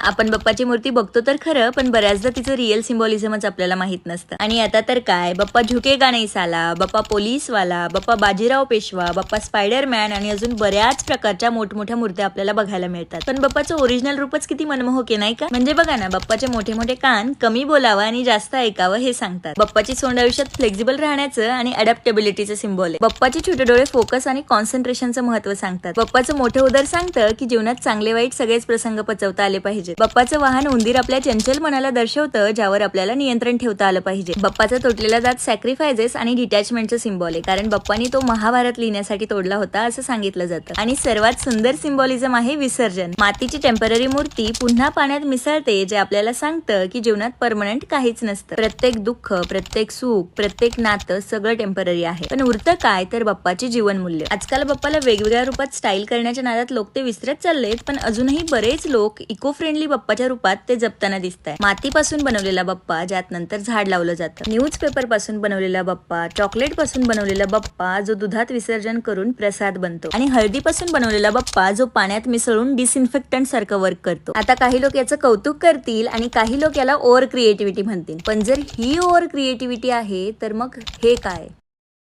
आपण बाप्पाची मूर्ती बघतो तर खरं, पण बऱ्याचदा तिचं रिअल सिम्बॉलिझमच आपल्याला माहित नसतं. आणि आता तर काय, बाप्पा झुकेगा नाही साला, बाप्पा पोलीसवाला, बाप्पा बाजीराव पेशवा, बाप्पा स्पायडरमॅन आणि अजून बऱ्याच प्रकारच्या मोठमोठ्या मूर्त्या आपल्याला बघायला मिळतात. पण बाप्पाचं ओरिजिनल रूपच किती मनमोहक आहे नाही का? म्हणजे बघा ना, बाप्पाचे मोठे मोठे कान कमी बोलावं आणि जास्त ऐकावं हे सांगतात. बाप्पाची सोंड आयुष्यात फ्लेक्झिबल राहण्याचं आणि अडॅप्टेबिलिटीचं सिम्बॉल आहे. बाप्पाचे छोटे डोळे फोकस आणि कॉन्सन्ट्रेशनचं महत्व सांगतात. बाप्पाचं मोठे उदर सांगतं की जीवनात चांगले वाईट सगळेच प्रसंग पचवता आले पाहिजेत. बाप्पाचं वाहन उंदीर आपल्या चंचल मनाला दर्शवतं, ज्यावर आपल्याला नियंत्रण ठेवता आलं पाहिजे. बाप्पाचा तुटलेला दात सॅक्रिफायसेस आणि डिटॅचमेंटचं सिम्बॉल आहे, कारण बाप्पानी तो महाभारत लिहिण्यासाठी तोडला होता असं सांगितलं जातं. आणि सर्वात सुंदर सिम्बॉलिझम आहे विसर्जन. मातीची टेम्पररी मूर्ती पुन्हा पाण्यात मिसळते, जे आपल्याला सांगतं की जीवनात परमनंट काहीच नसतं. प्रत्येक दुःख, प्रत्येक सुख, प्रत्येक नातं सगळं टेम्पररी आहे. पण उरतं काय तर बाप्पाची जीवनमूल्य. आजकाल बाप्पाला वेगवेगळ्या रूपात स्टाईल करण्याच्या नादात लोक ते विसरत चाललेत, पण अजूनही बरेच लोक इको फ्रेंडली बाप्पाच्या रूपात ते जपताना दिसत आहे. मातीपासून बनवलेला बाप्पा, ज्यात नंतर झाड लावलं जातं. न्यूजपेपर पासून बनवलेला बाप्पा, चॉकलेट पासून बनवलेला बाप्पा जो दुधात विसर्जन करून प्रसाद बनतो, आणि हळदीपासून बनवलेला बाप्पा जो पाण्यात मिसळून डिसइन्फेक्टंट सारखं वर्क करतो. आता काही लोक याचं कौतुक करतील आणि काही लोक याला ओव्हर क्रिएटिव्हिटी म्हणतील, पण जर ही ओव्हर क्रिएटिव्हिटी आहे तर मग हे काय?